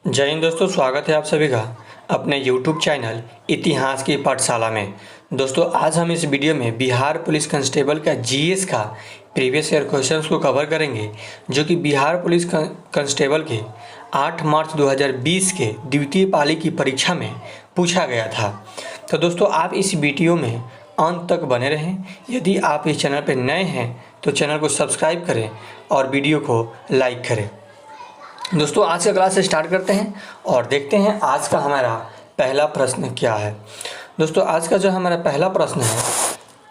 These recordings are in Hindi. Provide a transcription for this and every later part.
जय हिंद दोस्तों, स्वागत है आप सभी का अपने YouTube चैनल इतिहास की पाठशाला में। दोस्तों आज हम इस वीडियो में बिहार पुलिस कांस्टेबल का जीएस का प्रीवियस ईयर क्वेश्चंस को कवर करेंगे, जो कि बिहार पुलिस कांस्टेबल के 8 मार्च 2020 के द्वितीय पाली की परीक्षा में पूछा गया था। तो दोस्तों आप इस वीडियो में अंत तक बने रहें। यदि आप इस चैनल पर नए हैं तो चैनल को सब्सक्राइब करें और वीडियो को लाइक करें। दोस्तों आज का क्लास स्टार्ट करते हैं और देखते हैं आज का हमारा पहला प्रश्न क्या है। दोस्तों आज का जो हमारा पहला प्रश्न है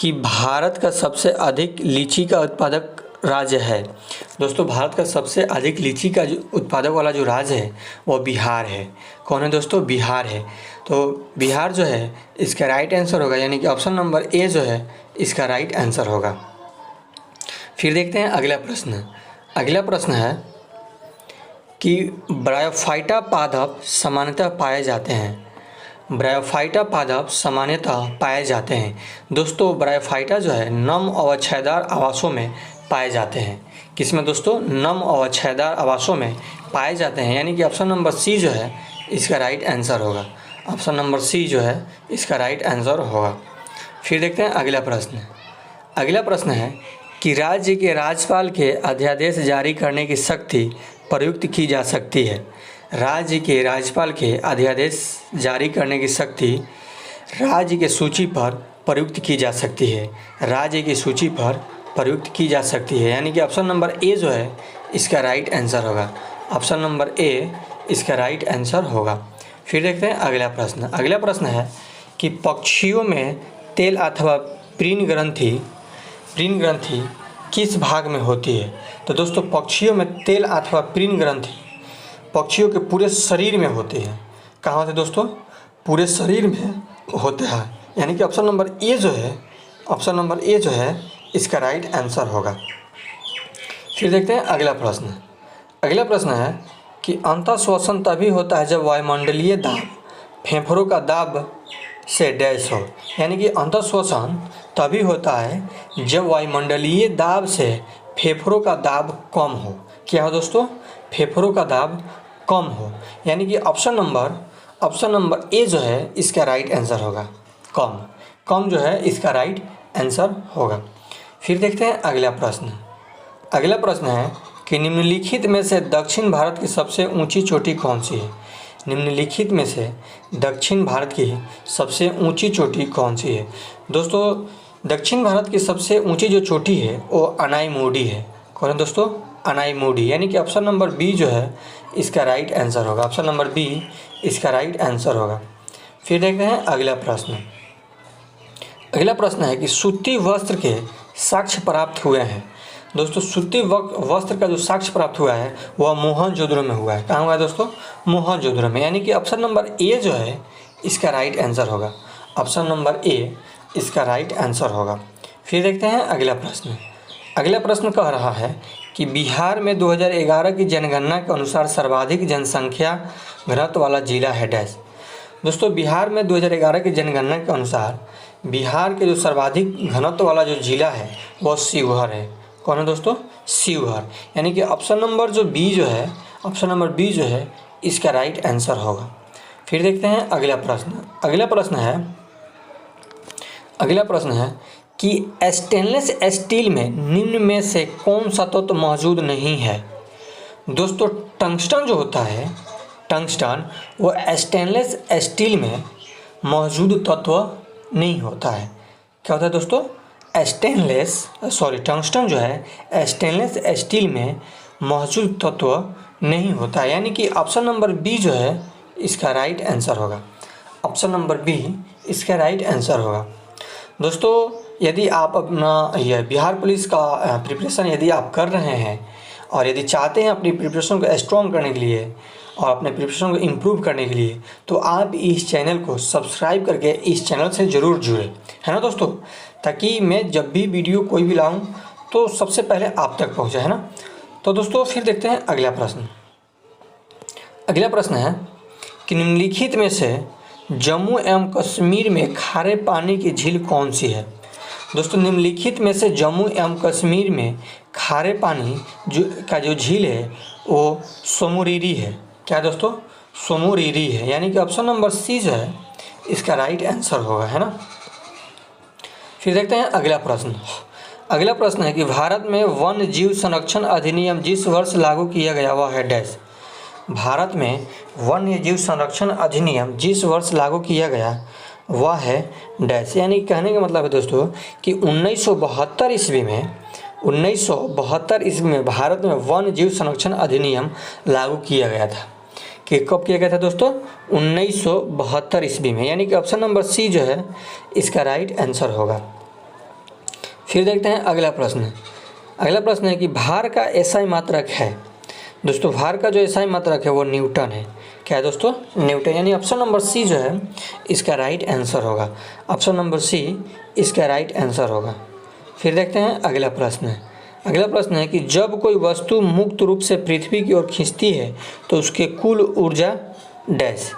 कि भारत का सबसे अधिक लीची का उत्पादक राज्य है। दोस्तों भारत का सबसे अधिक लीची का जो उत्पादक वाला जो राज्य है वो बिहार है। कौन है दोस्तों? बिहार है। तो बिहार जो है इसका राइट आंसर होगा, यानी कि ऑप्शन नंबर ए जो है इसका राइट आंसर होगा। फिर देखते हैं अगला प्रश्न। अगला प्रश्न है कि ब्रायोफाइटा पादप सामान्यतः पाए जाते हैं। ब्रायोफाइटा पादप सामान्यतः पाए जाते हैं। दोस्तों ब्रायोफाइटा जो है नम अवक्षयदार आवासों में पाए जाते हैं। किसमें दोस्तों? नम अवक्षयदार आवासों में पाए जाते हैं, यानी कि ऑप्शन नंबर सी जो है इसका राइट आंसर होगा। ऑप्शन नंबर सी जो है इसका राइट आंसर होगा। फिर देखते हैं अगला प्रश्न। अगला प्रश्न है कि राज्य के राज्यपाल के अध्यादेश जारी करने की शक्ति प्रयुक्त की जा सकती है। राज्य के राज्यपाल के अध्यादेश जारी करने की शक्ति राज्य के सूची पर प्रयुक्त की जा सकती है। राज्य की सूची पर प्रयुक्त की जा सकती है, यानी कि ऑप्शन नंबर ए जो है इसका राइट आंसर होगा। ऑप्शन नंबर ए इसका राइट आंसर होगा। फिर देखते हैं अगला प्रश्न। अगला प्रश्न है कि पक्षियों में तेल अथवा प्रीण ग्रंथि किस भाग में होती है? तो दोस्तों पक्षियों में तेल अथवा प्रीण ग्रंथि पक्षियों के पूरे शरीर में होती है। कहाँ होते हैं दोस्तों? पूरे शरीर में होते हैं, यानी कि ऑप्शन नंबर ए जो है इसका राइट आंसर होगा। फिर देखते हैं अगला प्रश्न। अगला प्रश्न है कि अंतःश्वसन तभी होता है जब वायुमंडलीय दाब फेफड़ों का दाब से डैश हो, यानी कि अंतःश्वसन तभी होता है जब वायुमंडलीय दाब से फेफड़ों का दाब कम हो। क्या हो दोस्तों? फेफड़ों का दाब कम हो, यानी कि ऑप्शन नंबर ए जो है इसका राइट आंसर होगा। कम जो है इसका राइट आंसर होगा। फिर देखते हैं अगला प्रश्न। अगला प्रश्न है कि निम्नलिखित में से दक्षिण भारत की सबसे ऊंची चोटी कौन सी है? निम्नलिखित में से दक्षिण भारत की सबसे ऊंची चोटी कौन सी है? दोस्तों दक्षिण भारत की सबसे ऊंची जो चोटी है वो अनाईमुडी है। कौन है दोस्तों? अनाईमुडी, यानी कि ऑप्शन नंबर बी जो है इसका राइट आंसर होगा। ऑप्शन नंबर बी इसका राइट आंसर होगा। फिर देखते हैं अगला प्रश्न। अगला प्रश्न है कि सूती वस्त्र के साक्ष्य प्राप्त हुए हैं। दोस्तों सूती वस्त्र का जो साक्ष्य प्राप्त हुआ है वह मोहनजोदड़ो में हुआ है। कहाँ हुआ है दोस्तों? मोहनजोदड़ो में, यानी कि ऑप्शन नंबर ए जो है इसका राइट आंसर होगा। ऑप्शन नंबर ए इसका राइट आंसर होगा। फिर देखते हैं अगला प्रश्न। अगला प्रश्न कह रहा है कि बिहार में 2011 की जनगणना के अनुसार सर्वाधिक जनसंख्या घनत्व वाला जिला है डैश। दोस्तों बिहार में 2011 की जनगणना के अनुसार बिहार के जो सर्वाधिक घनत्व वाला जो जिला है वह शिवहर है। कौन है दोस्तों? शिवहर, यानी कि ऑप्शन नंबर बी जो है इसका राइट आंसर होगा। फिर देखते हैं अगला प्रश्न। अगला प्रश्न है कि स्टेनलेस स्टील में निम्न में से कौन सा तत्व मौजूद नहीं है? दोस्तों टंगस्टन जो होता है, टंगस्टन वो स्टेनलेस स्टील में मौजूद तत्व नहीं होता है। क्या होता है दोस्तों? टंगस्टन जो है स्टेनलेस स्टील में मौजूद तत्व नहीं होता है, यानी कि ऑप्शन नंबर बी जो है इसका राइट आंसर होगा। ऑप्शन नंबर बी इसका राइट आंसर होगा। दोस्तों यदि आप अपना यह बिहार पुलिस का प्रिपरेशन यदि आप कर रहे हैं और यदि चाहते हैं अपनी प्रिपरेशन को स्ट्रॉन्ग करने के लिए और अपने प्रिपरेशन को इम्प्रूव करने के लिए, तो आप इस चैनल को सब्सक्राइब करके इस चैनल से ज़रूर जुड़े, है ना दोस्तों, ताकि मैं जब भी वीडियो कोई भी लाऊं तो सबसे पहले आप तक पहुंचे, है ना। तो दोस्तों फिर देखते हैं अगला प्रश्न। अगला प्रश्न है कि निम्नलिखित में से जम्मू एवं कश्मीर में खारे पानी की झील कौन सी है? दोस्तों निम्नलिखित में से जम्मू एवं कश्मीर में खारे पानी का जो झील है वो सोमोरिरी है। क्या दोस्तों, सोमुरीरी है, यानी कि ऑप्शन नंबर सी जो है इसका राइट आंसर होगा, है ना। फिर देखते हैं अगला प्रश्न। अगला प्रश्न है कि भारत में वन्य जीव संरक्षण अधिनियम जिस वर्ष लागू किया गया वह है डैश। भारत में वन्य जीव संरक्षण अधिनियम जिस वर्ष लागू किया गया वह है डैश। यानी कहने का मतलब है दोस्तों कि 1972 ईस्वी में भारत में वन्य जीव संरक्षण अधिनियम लागू किया गया था। कि कब किया गया था दोस्तों, 1972 ईस्वी में, यानी कि ऑप्शन नंबर सी जो है इसका राइट आंसर होगा। फिर देखते हैं अगला प्रश्न। अगला प्रश्न है कि भार का एसआई मात्रक है। दोस्तों भार का जो एसआई मात्रक है वो न्यूटन है। क्या है दोस्तों, न्यूटन, यानी ऑप्शन नंबर सी जो है इसका राइट आंसर होगा। ऑप्शन नंबर सी इसका राइट आंसर होगा। फिर देखते हैं अगला प्रश्न। अगला प्रश्न है कि जब कोई वस्तु मुक्त रूप से पृथ्वी की ओर खींचती है तो उसके कुल ऊर्जा डैश।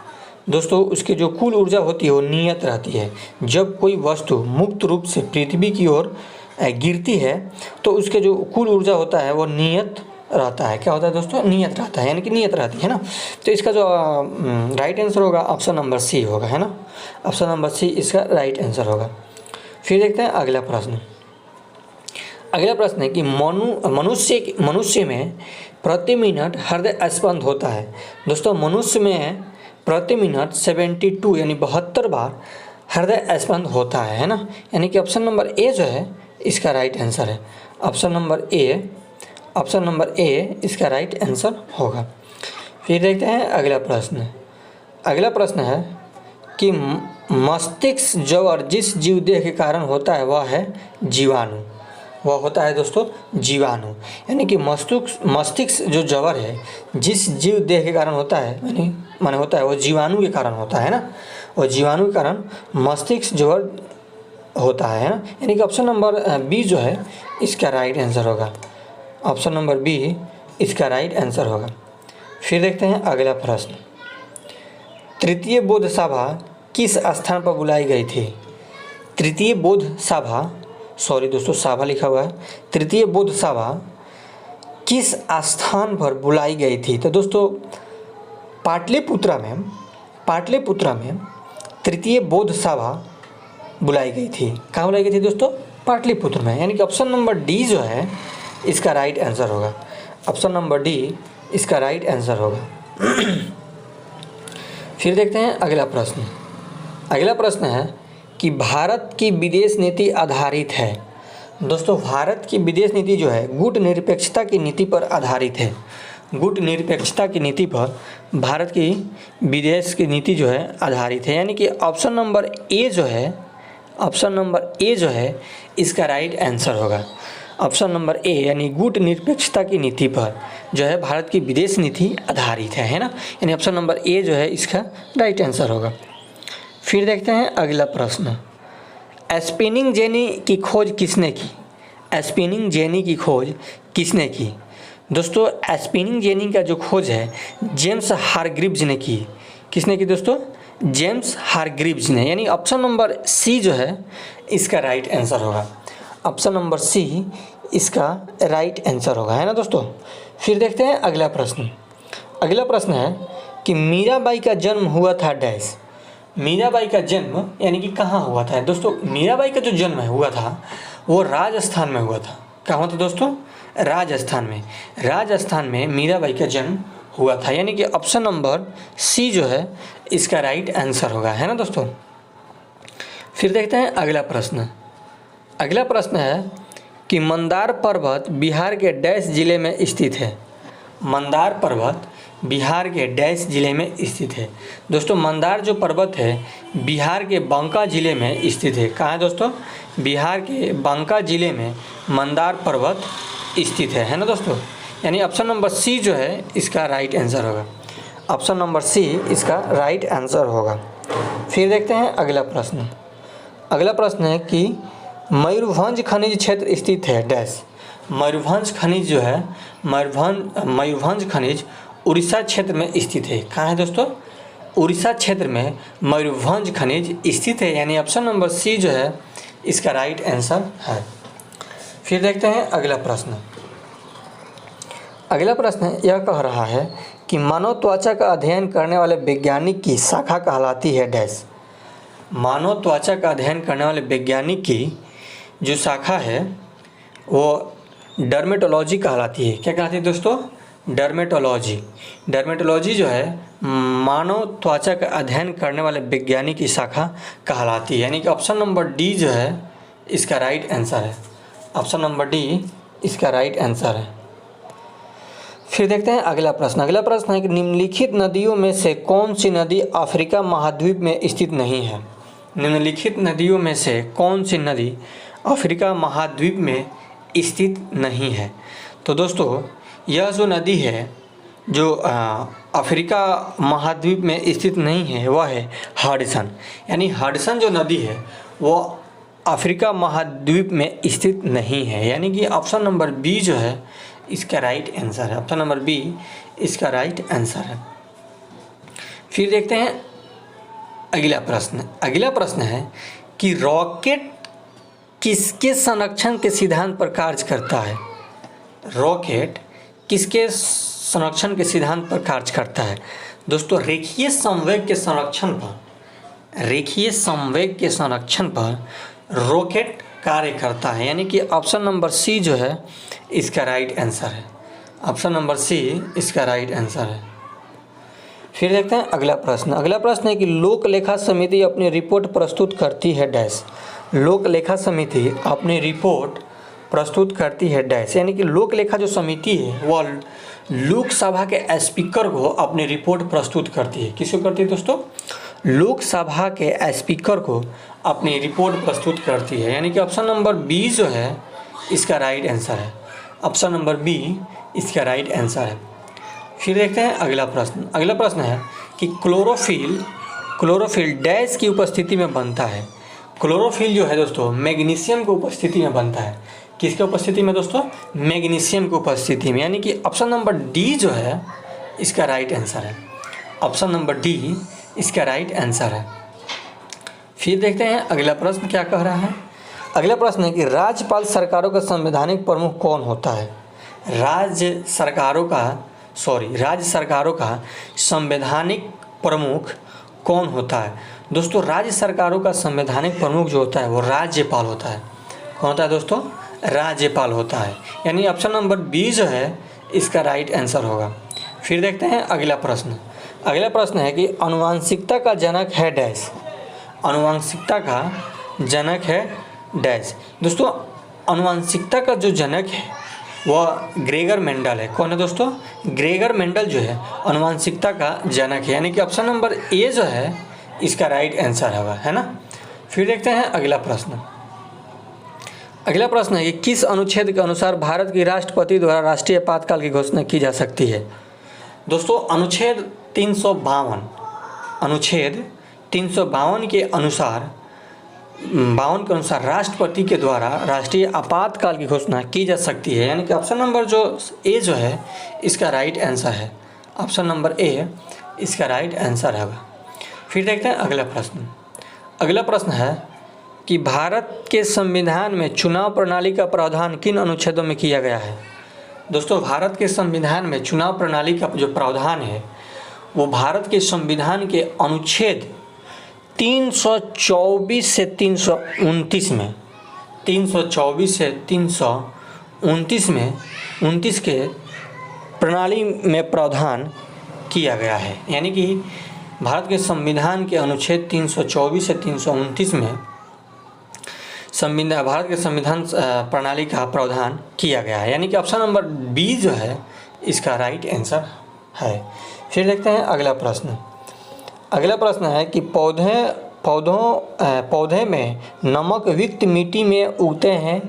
दोस्तों उसकी जो कुल ऊर्जा होती है वो नियत रहती है। जब कोई वस्तु मुक्त रूप से पृथ्वी की ओर गिरती है तो उसके जो कुल ऊर्जा होता है वो नियत रहता है। क्या होता है दोस्तों, नियत रहता है, यानी कि नियत रहती है ना। तो इसका जो राइट आंसर होगा ऑप्शन नंबर सी होगा, है ना। ऑप्शन नंबर सी इसका राइट आंसर होगा। फिर देखते हैं अगला प्रश्न। अगला प्रश्न है कि मनुष्य में प्रति मिनट हृदय स्पंद होता है। दोस्तों मनुष्य में प्रति मिनट 72 यानी 72 बार हृदय स्पंद होता है ना। यानी कि ऑप्शन नंबर ए जो है इसका राइट आंसर है। ऑप्शन नंबर ए इसका राइट आंसर होगा। फिर देखते हैं अगला प्रश्न। अगला प्रश्न है कि मस्तिष्क जवर जिस जीव देह के कारण होता है वह है जीवाणु। वह होता है दोस्तों जीवाणु। यानी कि मस्तिष्क जो जवर है जिस जीव देह के कारण होता है माने होता है वो जीवाणु के कारण होता है ना। और जीवाणु के कारण मस्तिष्क जवर होता है ना। यानी कि ऑप्शन नंबर बी जो है इसका राइट आंसर होगा। ऑप्शन नंबर बी इसका राइट आंसर होगा। फिर देखते हैं अगला प्रश्न। तृतीय बौद्ध सभा किस स्थान पर बुलाई गई थी। तृतीय बौद्ध सभा, सॉरी दोस्तों सभा लिखा हुआ है, तृतीय बौद्ध सभा किस स्थान पर बुलाई गई थी। तो दोस्तों पाटलिपुत्रा में तृतीय बौद्ध सभा बुलाई गई थी। कहाँ बुलाई गई थी दोस्तों, पाटलिपुत्र में। यानी कि ऑप्शन नंबर डी जो है इसका राइट आंसर होगा। ऑप्शन नंबर डी इसका राइट आंसर होगा। फिर देखते हैं अगला प्रश्न। अगला प्रश्न है कि भारत की विदेश नीति आधारित है। दोस्तों भारत की विदेश नीति जो है गुट निरपेक्षता की नीति पर आधारित है। गुट निरपेक्षता की नीति पर भारत की विदेश की नीति जो है आधारित है। यानी कि ऑप्शन नंबर ए जो है इसका राइट आंसर होगा। ऑप्शन नंबर ए यानी गुट निरपेक्षता की नीति पर जो है भारत की विदेश नीति आधारित है ना। यानी ऑप्शन नंबर ए जो है इसका राइट आंसर होगा। फिर देखते हैं अगला प्रश्न। स्पिनिंग जेनी की खोज किसने की। स्पिनिंग जेनी की खोज किसने की। दोस्तों स्पिनिंग जेनी का जो खोज है जेम्स हारग्रीव्स ने की। किसने की दोस्तों, जेम्स हारग्रीव्स ने। यानी ऑप्शन नंबर सी जो है इसका राइट आंसर होगा। ऑप्शन नंबर सी इसका राइट आंसर होगा, है ना दोस्तों। फिर देखते हैं अगला प्रश्न। अगला प्रश्न है कि मीराबाई का जन्म हुआ था डैश। मीराबाई का जन्म यानी कि कहाँ हुआ था। दोस्तों मीराबाई का जो जन्म हुआ था वो राजस्थान में हुआ था। कहाँ हुआ था दोस्तों, राजस्थान में मीराबाई का जन्म हुआ था। यानी कि ऑप्शन नंबर सी जो है इसका राइट आंसर होगा, है ना दोस्तों। फिर देखते हैं अगला प्रश्न। अगला प्रश्न है कि मंदार पर्वत बिहार के डैश जिले में स्थित है। मंदार पर्वत बिहार के डैश जिले में स्थित है। दोस्तों मंदार जो पर्वत है बिहार के बांका जिले में स्थित है। कहाँ है दोस्तों, बिहार के बांका जिले में मंदार पर्वत स्थित है ना दोस्तों। यानी ऑप्शन नंबर सी जो है इसका राइट आंसर होगा। ऑप्शन नंबर सी इसका राइट आंसर होगा। फिर देखते हैं अगला प्रश्न। अगला प्रश्न है कि मयूरभंज खनिज क्षेत्र स्थित है डैश। मयूरभंज खनिज जो है मयूरभंज खनिज उड़ीसा क्षेत्र में स्थित है। कहाँ है दोस्तों, उड़ीसा क्षेत्र में मयूरभंज खनिज स्थित है। यानी ऑप्शन नंबर सी जो है इसका राइट आंसर है। फिर देखते हैं अगला प्रश्न। अगला प्रश्न यह कह रहा है कि कि मानव त्वचा का अध्ययन करने वाले वैज्ञानिक की शाखा कहलाती है डैश। मानव त्वचा का अध्ययन करने वाले वैज्ञानिक की जो शाखा है वो डर्मेटोलॉजी कहलाती है। क्या कहलाती है दोस्तों? डर्मेटोलॉजी। डर्मेटोलॉजी जो है मानव त्वचा का अध्ययन करने वाले वैज्ञानिक की शाखा कहलाती है। यानी कि ऑप्शन नंबर डी जो है इसका राइट आंसर है। ऑप्शन नंबर डी इसका राइट आंसर है। फिर देखते हैं अगला प्रश्न। अगला प्रश्न है कि निम्नलिखित नदियों में से कौन सी नदी अफ्रीका महाद्वीप में स्थित नहीं है? निम्नलिखित नदियों में से कौन सी नदी अफ्रीका महाद्वीप में स्थित नहीं है? तो दोस्तों यह जो नदी है जो अफ्रीका महाद्वीप में स्थित नहीं है वह है हडसन। यानी हडसन जो नदी है वो अफ्रीका महाद्वीप में स्थित नहीं है। यानी कि ऑप्शन नंबर बी जो है इसका राइट आंसर है। ऑप्शन नंबर बी इसका राइट आंसर है। फिर देखते हैं अगला प्रश्न। अगला प्रश्न है कि रॉकेट किसके संरक्षण के सिद्धांत पर कार्य करता है? रॉकेट किसके संरक्षण के सिद्धांत पर कार्य करता है? दोस्तों रेखीय संवेग के संरक्षण पर, रेखीय संवेग के संरक्षण पर रॉकेट कार्य करता है। यानी कि ऑप्शन नंबर सी जो है इसका राइट आंसर है। ऑप्शन नंबर सी इसका राइट आंसर है। फिर देखते हैं अगला प्रश्न। अगला प्रश्न है कि लोक लेखा समिति अपनी रिपोर्ट प्रस्तुत करती है डैश। लोक लेखा समिति अपनी रिपोर्ट प्रस्तुत करती है डैश। यानी कि लोक लेखा जो समिति है वह लोकसभा के स्पीकर को अपनी रिपोर्ट प्रस्तुत करती है। किसको करती है दोस्तों? लोकसभा के स्पीकर को अपनी रिपोर्ट प्रस्तुत करती है। यानी कि ऑप्शन नंबर बी जो है इसका राइट आंसर है। ऑप्शन नंबर बी इसका राइट आंसर है। फिर देखते हैं अगला प्रश्न। अगला प्रश्न है कि क्लोरोफिल डैश की उपस्थिति में बनता है। क्लोरोफिल जो है दोस्तों मैग्नीशियम की उपस्थिति में बनता है। किसके उपस्थिति में दोस्तों? मैग्नीशियम की उपस्थिति में। यानी कि ऑप्शन नंबर डी जो है इसका राइट आंसर है। ऑप्शन नंबर डी इसका राइट आंसर है। फिर देखते हैं अगला प्रश्न क्या कह रहा है। अगला प्रश्न है कि राज्यपाल सरकारों का संवैधानिक प्रमुख कौन होता है? राज्य सरकारों का संवैधानिक प्रमुख कौन होता है? दोस्तों राज्य सरकारों का संवैधानिक प्रमुख जो होता है वो राज्यपाल होता है। कौन होता है दोस्तों? राज्यपाल होता है। यानी ऑप्शन नंबर बी जो है इसका राइट आंसर होगा। फिर देखते हैं अगला प्रश्न। अगला प्रश्न है कि आनुवंशिकता का जनक है डैश। आनुवंशिकता का जनक है डैश। दोस्तों आनुवंशिकता का जो जनक है वह ग्रेगर मेंडल है। कौन है दोस्तों? ग्रेगर मेंडल जो है आनुवंशिकता का जनक है। यानी कि ऑप्शन नंबर ए जो है इसका राइट आंसर होगा, है ना। फिर देखते हैं अगला प्रश्न। अगला प्रश्न है कि किस अनुच्छेद के अनुसार भारत की राष्ट्रपति द्वारा राष्ट्रीय आपातकाल की घोषणा की जा सकती है? दोस्तों अनुच्छेद 352 के अनुसार राष्ट्रपति के द्वारा राष्ट्रीय आपातकाल की घोषणा की जा सकती है। यानी कि ऑप्शन नंबर जो ए जो है इसका राइट आंसर है। ऑप्शन नंबर ए इसका राइट आंसर है। फिर देखते हैं अगला प्रश्न। अगला प्रश्न है कि भारत के संविधान में चुनाव प्रणाली का प्रावधान किन अनुच्छेदों में किया गया है? दोस्तों भारत के संविधान में चुनाव प्रणाली का जो प्रावधान है वो भारत के संविधान के अनुच्छेद 324 से 329 में 324 से 329 के प्रणाली में प्रावधान किया गया है। यानी कि भारत के संविधान के अनुच्छेद 324 से 329 में भारत के संविधान प्रणाली का प्रावधान किया गया है। यानी कि ऑप्शन नंबर बी जो है इसका राइट आंसर है। फिर देखते हैं अगला प्रश्न। अगला प्रश्न है कि पौधे में नमक युक्त मिट्टी में उगते हैं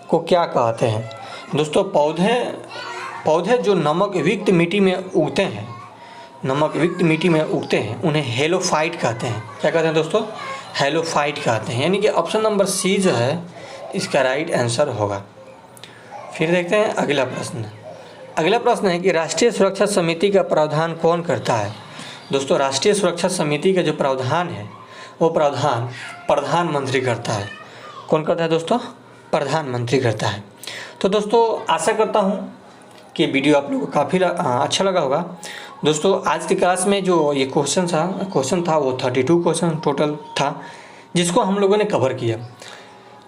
को क्या कहते हैं? दोस्तों पौधे जो नमक युक्त मिट्टी में उगते हैं उन्हें हेलोफाइट कहते हैं। क्या कहते हैं दोस्तों? हेलोफाइट कहते हैं। यानी कि ऑप्शन नंबर सी जो है इसका राइट आंसर होगा। फिर देखते हैं अगला प्रश्न। अगला प्रश्न है कि राष्ट्रीय सुरक्षा समिति का प्रावधान कौन करता है? दोस्तों राष्ट्रीय सुरक्षा समिति का जो प्रावधान है वो प्रावधान प्रधानमंत्री करता है। कौन करता है दोस्तों? प्रधानमंत्री करता है। तो दोस्तों आशा करता हूँ कि वीडियो आप लोगों को काफ़ी अच्छा लगा होगा। दोस्तों आज की क्लास में जो ये क्वेश्चन था वो 32 क्वेश्चन टोटल था जिसको हम लोगों ने कवर किया।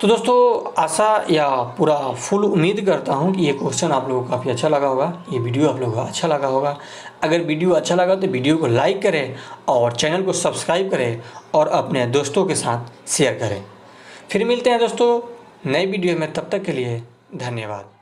तो दोस्तों आशा या पूरा फुल उम्मीद करता हूँ कि ये क्वेश्चन आप लोगों को काफ़ी अच्छा लगा होगा, ये वीडियो आप लोगों को अच्छा लगा होगा। अगर वीडियो अच्छा लगा तो वीडियो को लाइक करें और चैनल को सब्सक्राइब करें और अपने दोस्तों के साथ शेयर करें। फिर मिलते हैं दोस्तों नई वीडियो में, तब तक के लिए धन्यवाद।